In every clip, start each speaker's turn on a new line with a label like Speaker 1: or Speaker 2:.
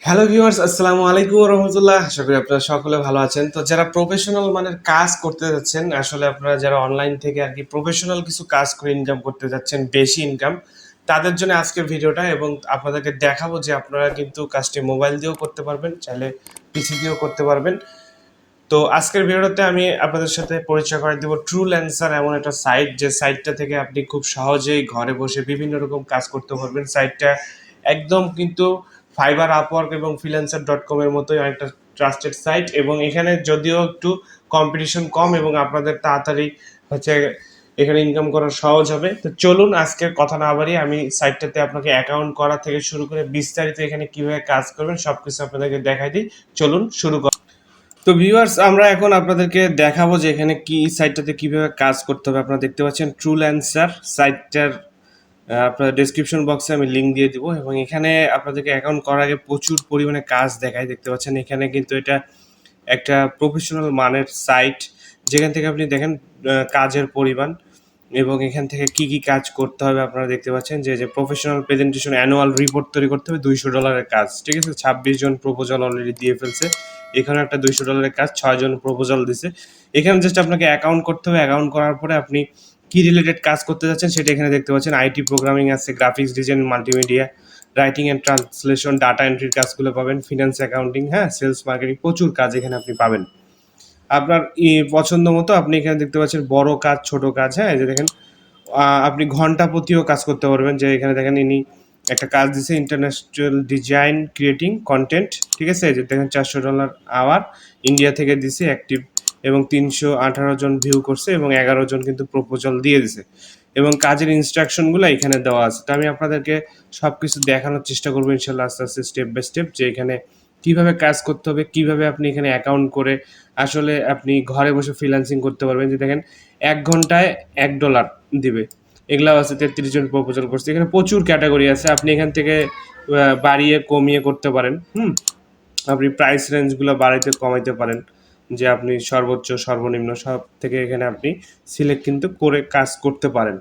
Speaker 1: Hello viewers, আসসালামু আলাইকুম ওয়া রাহমাতুল্লাহ। আশা করি আপনারা সকলে ভালো আছেন। তো যারা প্রফেশনাল মানের কাজ করতে যাচ্ছেন, আসলে আপনারা যারা অনলাইন থেকে আরকি প্রফেশনাল কিছু কাজ করে ইনকাম করতে যাচ্ছেন, বেশি ইনকাম, তাদের জন্য আজকের ভিডিওটা। এবং আপনাদেরকে দেখাবো যে আপনারা কিন্তু কাজটি মোবাইল দিয়েও করতে পারবেন, চাইলে পিসি দিয়েও করতে পারবেন। তো আজকের ভিডিওতে আমি আপনাদের সাথে পরিচয় করে দেব ট্রুল্যান্সার এমন একটা সাইট, যে সাইটটা থেকে আপনি খুব সহজেই ঘরে বসে বিভিন্ন রকম কাজ করতে পারবেন। সাইটটা একদম কিন্তু ফাইবার, আপওয়ার্ক এবং freelancer.com এর মতোই একটা ট্রাস্টেড সাইট, এবং এখানে যদিও একটু কম্পিটিশন কম এবং আপনাদের তাড়াতাড়ি হচ্ছে এখানে ইনকাম করা সহজ হবে। তো চলুন আজকের কথা না বাড়িয়ে আমি সাইটটাতে আপনাকে অ্যাকাউন্ট করা থেকে শুরু করে বিস্তারিত এখানে কিভাবে কাজ করবেন সবকিছু আপনাদেরকে দেখাই দিই। চলুন শুরু করা। তো ভিউয়ার্স, আমরা এখন আপনাদেরকে দেখাবো যে এখানে কি সাইটটাতে কিভাবে কাজ করতে হবে। আপনারা দেখতে পাচ্ছেন ট্রুল্যান্সার সাইটটার আপনার ডেসক্রিপশন বক্সে আমি লিঙ্ক দিয়ে দিব, এবং এখানে আপনাদেরকে অ্যাকাউন্ট করার আগে প্রচুর পরিমাণে কাজ দেখায়। দেখতে পাচ্ছেন এখানে কিন্তু এটা একটা প্রফেশনাল মানের সাইট, যেখান থেকে আপনি দেখেন কাজের পরিমাণ এবং এখান থেকে কি কি কাজ করতে হবে। আপনারা দেখতে পাচ্ছেন যে প্রফেশনাল প্রেজেন্টেশন অ্যানুয়াল রিপোর্ট তৈরি করতে হবে, $200 কাজ, ঠিক আছে। 26 জন প্রপোজাল অলরেডি দিয়ে ফেলছে। এখানে একটা $200 কাজ, 6 জন প্রপোজাল দিছে। এখানে জাস্ট আপনাকে অ্যাকাউন্ট করতে হবে। অ্যাকাউন্ট করার পরে আপনি কি রিলেটেড কাজ করতে যাচ্ছেন সেটা এখানে দেখতে পাচ্ছেন। আইটি প্রোগ্রামিং আছে, graphics design, multimedia, writing and translation, data এন্ট্রির কাজগুলো পাবেন, ফিনান্স, অ্যাকাউন্টিং, হ্যাঁ, সেলস, মার্কেটিং, প্রচুর কাজ এখানে আপনি পাবেন। আপনার পছন্দ মতো আপনি এখানে দেখতে পাচ্ছেন বড় কাজ, ছোট কাজ, হ্যাঁ, এই যে দেখেন আপনি ঘন্টা প্রতিও কাজ করতে পারবেন। যে এখানে দেখেন ইনি একটা কাজ দিছে, ইন্টারন্যাশনাল ডিজাইন ক্রিয়েটিং কন্টেন্ট, ঠিক আছে। এই যে দেখেন $400 আওয়ার, ইন্ডিয়া থেকে দিছে অ্যাক্টিভ, এবং 318 জন ভিউ করছে এবং 11 জন কিন্তু প্রপোজাল দিয়ে দিছে, এবং কাজের ইনস্ট্রাকশনগুলো এখানে দেওয়া আছে। তো আমি আপনাদেরকে সব কিছু দেখানোর চেষ্টা করবো ইনশাল্লাহ, আস্তে আস্তে স্টেপ বাই স্টেপ, যে এখানে কিভাবে কাজ করতে হবে, কিভাবে আপনি এখানে অ্যাকাউন্ট করে আসলে আপনি ঘরে বসে ফ্রিল্যান্সিং করতে পারবেন। যে দেখেন 1 ঘন্টায় $1 দিবে, এগুলাও আছে। 33 জন প্রপোজাল করছে। এখানে প্রচুর ক্যাটাগরি আছে, আপনি এখান থেকে বাড়িয়ে কমিয়ে করতে পারেন। আপনি প্রাইস রেঞ্জগুলো বাড়াইতে কমাইতে পারেন, যে আপনি সর্বোচ্চ সর্বনিম্ন সব থেকে এখানে আপনি সিলেক্ট কিন্তু করে কাজ করতে পারেন।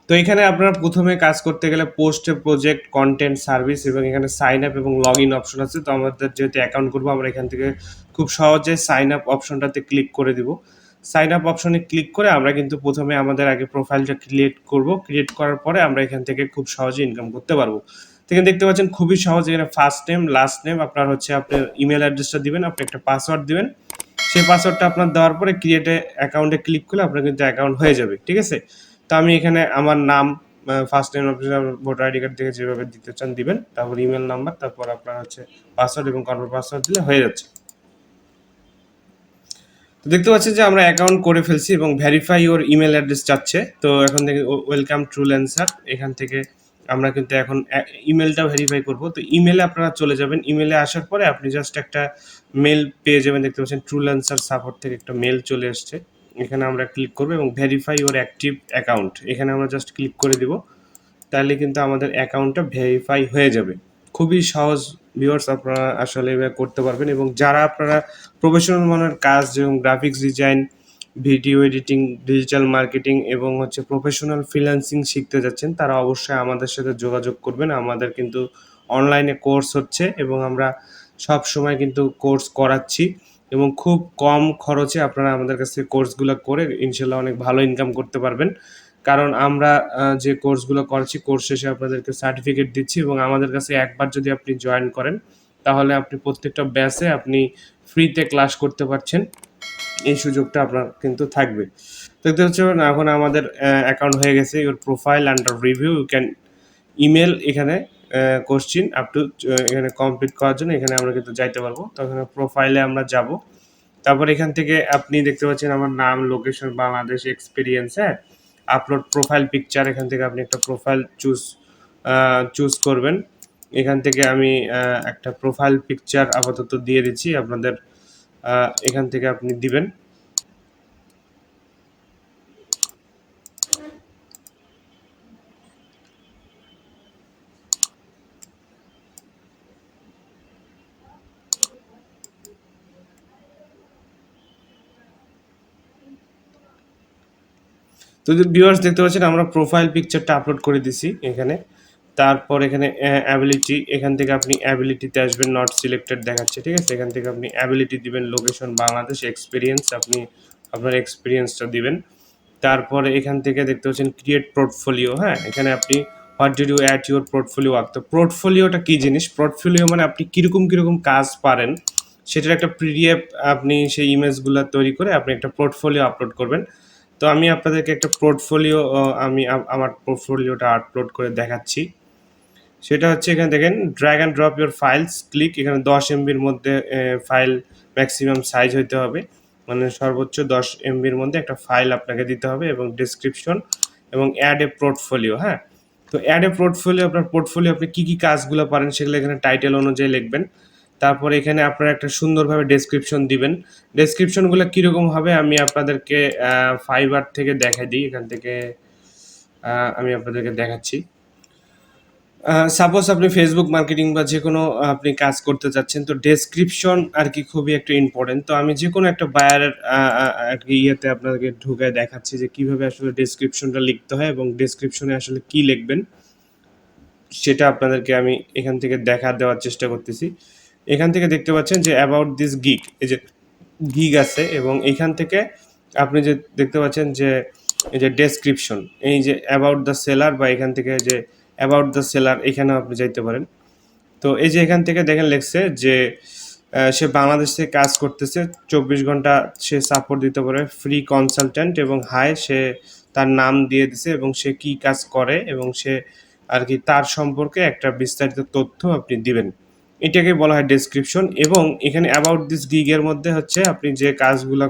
Speaker 1: তো এখানে আপনার প্রথমে কাজ করতে গেলে পোস্টে প্রজেক্ট, কন্টেন্ট, সার্ভিস, এবং এখানে সাইন আপ এবং লগ ইন অপশন আছে। তো আমাদের যেহেতু অ্যাকাউন্ট করবো, আমরা এখান থেকে খুব সহজে সাইন আপ অপশনটাতে ক্লিক করে দিব। সাইন আপ অপশনে ক্লিক করে আমরা কিন্তু প্রথমে আমাদের আগে প্রোফাইলটা ক্রিয়েট করব। ক্রিয়েট করার পরে আমরা এখান থেকে খুব সহজে ইনকাম করতে পারবো। তো এখানে দেখতে পাচ্ছেন খুবই সহজ। এখানে ফার্স্ট নেম, লাস্ট নেম, আপনার হচ্ছে আপনার ইমেল অ্যাড্রেসটা দিবেন, আপনি একটা পাসওয়ার্ড দিবেন। সেই পাসওয়ার্ডটা আপনার দেওয়ার পরে ক্রিয়েটে অ্যাকাউন্টে ক্লিক করলে আপনার কিন্তু অ্যাকাউন্ট হয়ে যাবে, ঠিক আছে। তো আমি এখানে আমার নাম, ফার্স্ট নেম, আপনার ভোটার আইডি কার্ড থেকে যেভাবে দিতে চান দিবেন, তারপর ইমেল নাম্বার, তারপর আপনার হচ্ছে পাসওয়ার্ড এবং কনফার্ম পাসওয়ার্ড দিলে হয়ে যাচ্ছে। তো দেখতে পাচ্ছেন যে আমরা অ্যাকাউন্ট করে ফেলছি এবং ভেরিফাই ওর ইমেল অ্যাড্রেস চাচ্ছে। তো এখন থেকে ওয়েলকাম ট্রুল্যান্সার, এখান থেকে আমরা কিন্তু এখন ইমেলটা ভেরিফাই করব। তো ইমেলে আপনারা চলে যাবেন। ইমেলে আসার পরে আপনি জাস্ট একটা মেল পেয়ে যাবেন। দেখতে পাচ্ছেন ট্রুল্যান্সার সাপোর্ট থেকে একটা মেল চলে এসছে। এখানে আমরা ক্লিক করবো এবং ভেরিফাই ওর অ্যাক্টিভ অ্যাকাউন্ট, এখানে আমরা জাস্ট ক্লিক করে দিব। তাহলে কিন্তু আমাদের অ্যাকাউন্টটা ভেরিফাই হয়ে যাবে। খুবই সহজ ভিউয়ার্স, আপনারা আসলে এভাবে করতে পারবেন। এবং যারা আপনারা প্রফেশনাল মানের কাজ, যেমন graphics design, video editing, digital marketing এবং হচ্ছে প্রফেশনাল ফ্রিল্যান্সিং শিখতে যাচ্ছেন, তারা অবশ্যই আমাদের সাথে যোগাযোগ করবেন। আমাদের কিন্তু অনলাইনে কোর্স হচ্ছে এবং আমরা সব সময় কিন্তু কোর্স করাচ্ছি, এবং খুব কম খরচে আপনারা আমাদের কাছ থেকে কোর্সগুলো করে ইনশাল্লাহ অনেক ভালো ইনকাম করতে পারবেন। কারণ আমরা যে কোর্সগুলো করছি, কোর্স শেষে আপনাদেরকে সার্টিফিকেট দিচ্ছি, এবং আমাদের কাছে একবার যদি আপনি জয়েন করেন, তাহলে আপনি প্রত্যেকটা ব্যাচে আপনি ফ্রিতে ক্লাস করতে পারছেন। এই সুযোগটা আপনার কিন্তু থাকবে। দেখতে হচ্ছে এখন আমাদের অ্যাকাউন্ট হয়ে গেছে। Your profile under review, you can email, এখানে কোশ্চিন আপ টু, এখানে কমপ্লিট করার জন্য এখানে আমরা কিন্তু যাইতে পারবো। তো এখানে প্রোফাইলে আমরা যাব। তারপর এখান থেকে আপনি দেখতে পাচ্ছেন আমার নাম, লোকেশন, বাংলাদেশ, এক্সপিরিয়েন্স, হ্যাঁ, আপলোড প্রোফাইল পিকচার, এখান থেকে আপনি একটা প্রোফাইল চুজ করবেন। এখান থেকে আমি একটা প্রোফাইল পিকচার আপাতত দিয়ে দিচ্ছি আপনাদের, এখান থেকে আপনি দিবেন। তো ভিউয়ার্স দেখতে পাচ্ছেন আমরা প্রোফাইল পিকচারটা আপলোড করে দিছি এখানে। তারপর এখানে অ্যাবিলিটি, এখান থেকে আপনি অ্যাবিলিটিতে আসবেন, নট সিলেক্টেড দেখাচ্ছে, ঠিক আছে। এখান থেকে আপনি অ্যাবিলিটি দিবেন, লোকেশন বাংলাদেশ, এক্সপিরিয়েন্স আপনি আপনার এক্সপিরিয়েন্সটা দিবেন। তারপরে এখান থেকে দেখতে পাচ্ছেন ক্রিয়েট পোর্টফোলিও, হ্যাঁ, এখানে আপনি what did you add your portfolio work. তো পোর্টফোলিওটা কী জিনিস? পোর্টফোলিও মানে আপনি কীরকম কীরকম কাজ পারেন সেটার একটা পিডিএফ আপনি সেই ইমেজগুলো তৈরি করে আপনি একটা পোর্টফোলিও আপলোড করবেন। তো আমি আপনাদেরকে একটা পোর্টফোলিও আমি আমার পোর্টফোলিওটা আপলোড করে দেখাচ্ছি। সেটা হচ্ছে এখানে দেখেন drag and drop your files click, এখানে 10 এমবির মধ্যে ফাইল ম্যাক্সিমাম সাইজ হইতে হবে, মানে সর্বোচ্চ 10 এমবির মধ্যে একটা ফাইল আপনাকে দিতে হবে, এবং ডেসক্রিপশন এবং অ্যাড এ পোর্টফোলিও, হ্যাঁ। তো অ্যাড এ পোর্টফোলিও, আপনার পোর্টফোলিও আপনি কী কী কাজগুলো পারেন সেগুলো এখানে টাইটেল অনুযায়ী লিখবেন। তারপরে এখানে আপনারা একটা সুন্দরভাবে ডেসক্রিপশন দিবেন। ডেসক্রিপশনগুলো কীরকম হবে আমি আপনাদেরকে ফাইবার থেকে দেখাই দিই, এখান থেকে আমি আপনাদেরকে দেখাচ্ছি। সাপোজ আপনি ফেসবুক মার্কেটিং বা যে কোনো আপনি কাজ করতে চাচ্ছেন, তো ডেসক্রিপশন আর কি খুবই একটা ইম্পর্টেন্ট। তো আমি যে কোনো একটা বায়ারের আর কি ইয়েতে আপনাদেরকে ঢুকায় দেখাচ্ছি যে কীভাবে আসলে ডেসক্রিপশনটা লিখতে হয়, এবং ডেসক্রিপশনে আসলে কী লিখবেন সেটা আপনাদেরকে আমি এখান থেকে দেওয়ার চেষ্টা করতেছি। এখান থেকে দেখতে পাচ্ছেন যে অ্যাবাউট দিস গিগ, এই যে গিগ আছে, এবং এইখান থেকে আপনি যে দেখতে পাচ্ছেন যে এই যে ডেসক্রিপশন, এই যে অ্যাবাউট দ্য সেলার, বা এখান থেকে যে অ্যাবাউট দ্য সেলার, এখানেও আপনি যাইতে পারেন। তো এই যে এখান থেকে দেখেন লেখছে যে সে বাংলাদেশ থেকে কাজ করতেছে, 24 ঘন্টা সে সাপোর্ট দিতে পারে, ফ্রি কনসালট্যান্ট, এবং হাই সে তার নাম দিয়ে দিছে, এবং সে কি কাজ করে, এবং সে আর কি তার সম্পর্কে একটা বিস্তারিত তথ্য আপনি দিবেন। এটাকে বলা হয় ডেসক্রিপশন। এবং এখানে অ্যাবাউট দিস গিগের মধ্যে হচ্ছে আপনি যে কাজগুলো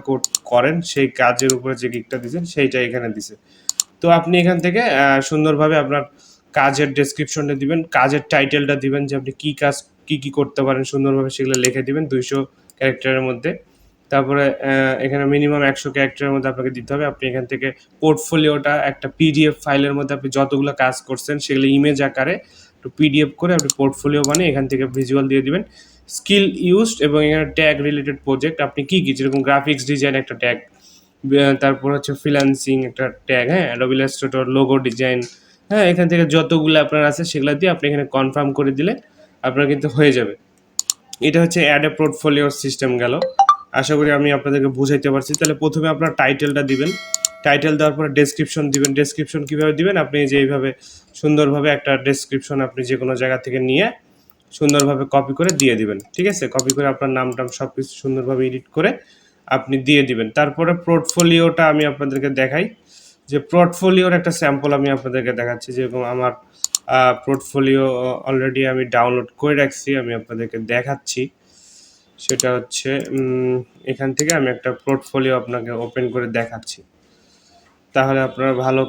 Speaker 1: করেন সেই কাজের উপরে যে গিগটা দিয়েছেন সেইটা এখানে দিছে। তো আপনি এখান থেকে সুন্দরভাবে আপনার কাজের ডেসক্রিপশনটা দিবেন, কাজের টাইটেলটা দিবেন, যে আপনি কী কাজ কী করতে পারেন, সুন্দরভাবে সেগুলো লিখে দিবেন 200 ক্যারেক্টারের মধ্যে। তারপরে এখানে মিনিমাম 100 ক্যারেক্টারের মধ্যে আপনাকে দিতে হবে। আপনি এখান থেকে পোর্টফোলিওটা একটা পিডিএফ ফাইলের মধ্যে আপনি যতগুলো কাজ করছেন সেগুলো ইমেজ আকারে একটু পিডিএফ করে আপনি পোর্টফোলিও বানিয়ে এখান থেকে ভিজুয়াল দিয়ে দিবেন। স্কিল ইউজড, এবং এখানে ট্যাগ রিলেটেড প্রজেক্ট আপনি কী যেরকম গ্রাফিক্স ডিজাইন একটা ট্যাগ, তারপর হচ্ছে ফ্রিল্যান্সিং একটা ট্যাগ, হ্যাঁ, অ্যাডোবি ইলাস্ট্রেটর, লোগো ডিজাইন, হ্যাঁ, এখান থেকে যতগুলো আপনার আছে সেগুলো দিয়ে আপনি এখানে কনফার্ম করে দিলে আপনার কিন্তু হয়ে যাবে। এটা হচ্ছে অ্যাড এ পোর্টফোলিওর সিস্টেম গেল। আশা করি আমি আপনাদেরকে বুঝাইতে পারছি। তাহলে প্রথমে আপনার টাইটেলটা দিবেন, টাইটেল দেওয়ার পরে ডেসক্রিপশন দিবেন। ডেসক্রিপশন কীভাবে দিবেন? আপনি যে এইভাবে সুন্দরভাবে একটা ডেসক্রিপশন আপনি যে কোনো জায়গা থেকে নিয়ে সুন্দরভাবে কপি করে দিয়ে দিবেন, ঠিক আছে। কপি করে আপনার নাম টাম সব কিছু সুন্দরভাবে এডিট করে আপনি দিয়ে দিবেন। তারপরে পোর্টফোলিওটা আমি আপনাদেরকে দেখাই, যে পোর্টফোলিওর একটা স্যাম্পল আমি আপনাদেরকে দেখাচ্ছি, যেরকম আমার পোর্টফোলিও অলরেডি আমি ডাউনলোড করে রাখছি, আমি আপনাদেরকে দেখাচ্ছি। সেটা হচ্ছে এখান থেকে আমি একটা পোর্টফোলিও আপনাকে ওপেন করে দেখাচ্ছি, তাহলে আপনারা ভালো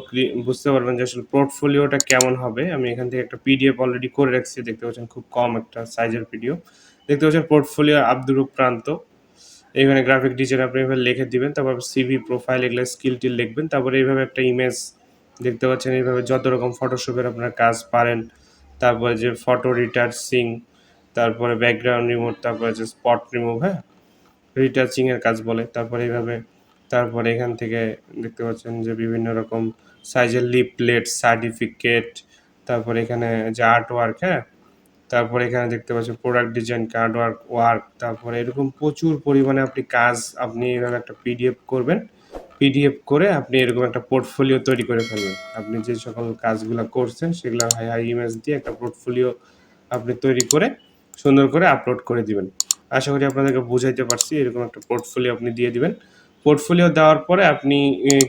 Speaker 1: বুঝতে পারবেন যে আসলে পোর্টফোলিওটা কেমন হবে। আমি এখান থেকে একটা পিডিএফ অলরেডি করে রাখছি, দেখতে পাচ্ছেন খুব কম একটা সাইজের পিডিএফ। দেখতে পাচ্ছেন পোর্টফোলিও আব্দুর প্রান্ত, এখানে গ্রাফিক ডিজাইন আপনি এভাবে লিখে দিবেন, তারপর সিভি, প্রোফাইল, এগুলো স্কিল টিল লিখবেন। তারপরে এইভাবে একটা ইমেজ দেখতে পাচ্ছেন, এইভাবে যত রকম ফটোশপের আপনার কাজ পারেন, তারপরে যে ফটো রিটাচিং, তারপরে ব্যাকগ্রাউন্ড রিমুভ, তারপরে যে স্পট রিমুভ, হ্যাঁ, রিটাচিংয়ের কাজ বলে। তারপরে এইভাবে, তারপরে এখান থেকে দেখতে পাচ্ছেন যে বিভিন্ন রকম সাইজের লিফলেট, সার্টিফিকেট, তারপরে এখানে যে আর্ট ওয়ার্ক, হ্যাঁ, তারপরে এখানে দেখতে পাচ্ছেন প্রোডাক্ট ডিজাইন, কার্ড ওয়ার্ক, তারপরে এরকম প্রচুর পরিমাণে আপনি কাজ আপনি এইভাবে একটা পিডিএফ করবেন, পিডিএফ করে আপনি এরকম একটা পোর্টফোলিও তৈরি করে ফেলবেন। আপনি যে সকল কাজগুলো করছেন সেগুলো হাই হাই ইমেজ দিয়ে একটা পোর্টফোলিও আপনি তৈরি করে সুন্দর করে আপলোড করে দিবেন। আশা করি আপনাদেরকে বুঝাইতে পারছি। এরকম একটা পোর্টফোলিও আপনি দিয়ে দিবেন। পোর্টফোলিও দেওয়ার পরে আপনি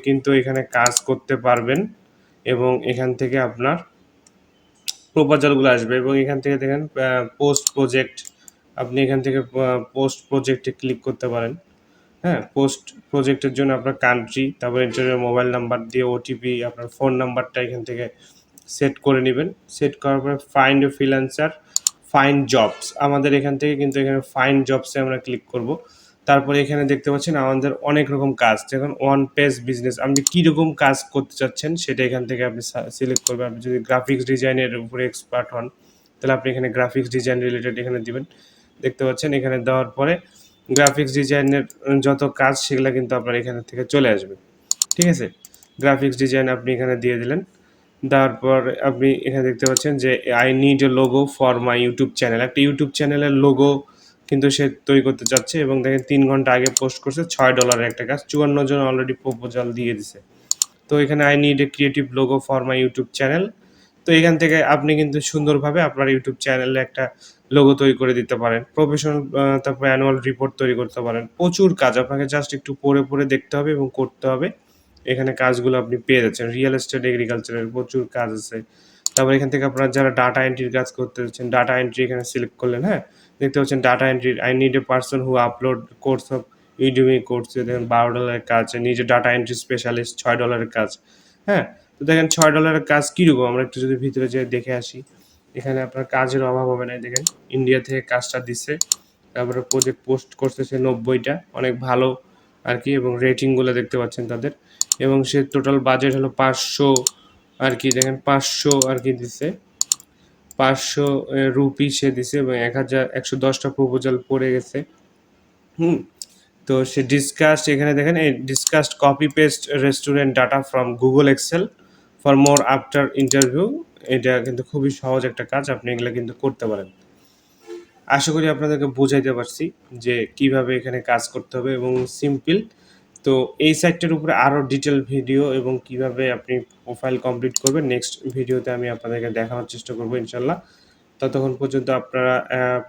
Speaker 1: কিন্তু এখানে কাজ করতে পারবেন, এবং এখান থেকে আপনার প্রপোজালগুলো আসবে, এবং এখান থেকে দেখেন পোস্ট প্রজেক্ট, আপনি এখান থেকে পোস্ট প্রজেক্টে ক্লিক করতে পারেন, হ্যাঁ। পোস্ট প্রজেক্টের জন্য আপনার কান্ট্রি, তারপরে ইন্টারভিউ মোবাইল নাম্বার দিয়ে ওটিপি, আপনার ফোন নাম্বারটা এখান থেকে সেট করে নেবেন। সেট করার পরে find a freelancer, find jobs, আমাদের এখান থেকে কিন্তু এখানে ফাইন্ড জবসে আমরা ক্লিক করব। তারপরে এখানে দেখতে পাচ্ছেন আমাদের অনেক রকম কাজ, যেমন ওয়ান পেজ বিজনেস, আপনি কীরকম কাজ করতে চাচ্ছেন সেটা এখান থেকে আপনি সিলেক্ট করবেন। আপনি যদি গ্রাফিক্স ডিজাইনের উপরে এক্সপার্ট হন তাহলে আপনি এখানে গ্রাফিক্স ডিজাইন রিলেটেড এখানে দিবেন। দেখতে পাচ্ছেন এখানে দেওয়ার পরে গ্রাফিক্স ডিজাইনের যত কাজ সেগুলো কিন্তু আপনার এখান থেকে চলে আসবে, ঠিক আছে। গ্রাফিক্স ডিজাইন আপনি এখানে দিয়ে দিলেন। তারপর আপনি এখানে দেখতে পাচ্ছেন যে I need a logo for my YouTube channel, একটা ইউটিউব চ্যানেলের লোগো কিন্তু সে তৈরি করতে চাচ্ছে এবং দেখেন 3 ঘন্টা আগে পোস্ট করছে, $6 একটা কাজ, 54 জন অলরেডি প্রপোজাল দিয়ে দিছে। তো এখানে I need a creative logo for my YouTube channel. তো এখান থেকে আপনি কিন্তু সুন্দরভাবে আপনার ইউটিউব চ্যানেলে একটা লোগো তৈরি করে দিতে পারেন, প্রফেশনাল তারপর অ্যানুয়াল রিপোর্ট তৈরি করতে পারেন। প্রচুর কাজ, আপনাকে জাস্ট একটু পড়ে পড়ে দেখতে হবে এবং করতে হবে। এখানে কাজগুলো আপনি পেয়ে যাচ্ছেন, রিয়েল এস্টেট, এগ্রিকালচারের প্রচুর কাজ আছে। তারপর এখান থেকে আপনারা যারা ডাটা এন্ট্রির কাজ করতে যাচ্ছেন, ডাটা এন্ট্রি এখানে সিলেক্ট করলেন, হ্যাঁ, দেখতে পাচ্ছেন data entry, I need a person who upload course of Udemy course, দেখেন $12 কাজ, নিজে ডাটা এন্ট্রি স্পেশালিস্ট, $6 কাজ, হ্যাঁ। তো দেখেন $6 কাজ কীরকম, আমরা একটু যদি ভিতরে যেয়ে দেখে আসি, এখানে আপনার কাজের অভাব হবে না। দেখেন ইন্ডিয়া থেকে কাজটা দিচ্ছে, তারপরে প্রজেক্ট পোস্ট করতেছে 90টা, অনেক ভালো আর কি, এবং রেটিংগুলো দেখতে পাচ্ছেন তাদের, এবং সে টোটাল বাজেট হলো 500 আর কি, দেখেন 500 আর কি দিছে, 500 রুপি সে দিছে, এবং 1110টা প্রপোজাল পড়ে গেছে। হুম। তো সে ডিসকাস্ট, এখানে দেখেন এই discussed copy paste restaurant data from Google Excel for more after interview. এটা কিন্তু খুবই সহজ একটা কাজ, আপনি এগুলো কিন্তু করতে পারেন। আশা করি আপনাদেরকে বোঝাইতে পারছি যে কিভাবে এখানে কাজ করতে হবে এবং সিম্পল। তো এই সাইটটার উপরে আরও ডিটেল ভিডিও এবং কিভাবে আপনি প্রোফাইল কমপ্লিট করবেন নেক্সট ভিডিওতে আমি আপনাদেরকে দেখানোর চেষ্টা করবো ইনশাল্লাহ। ততক্ষণ পর্যন্ত আপনারা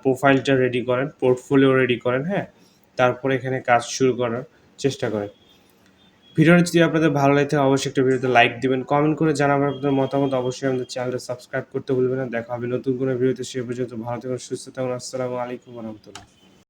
Speaker 1: প্রোফাইলটা রেডি করেন, পোর্টফোলিও রেডি করেন, হ্যাঁ, তারপরে এখানে কাজ শুরু করার চেষ্টা করেন। ভিডিওটা যদি আপনাদের ভালো লাগে থাকে অবশ্যই একটা ভিডিওতে লাইক দিবেন, কমেন্ট করে জানাবেন আপনাদের মতামত, অবশ্যই আমাদের চ্যানেলটা সাবস্ক্রাইব করতে ভুলবেন না। দেখা হবে নতুন কোনো ভিডিওতে, সে পর্যন্ত ভালো থাকুন, সুস্থ থাকুন। আসসালামু আলাইকুম রহমতুল্লাহ।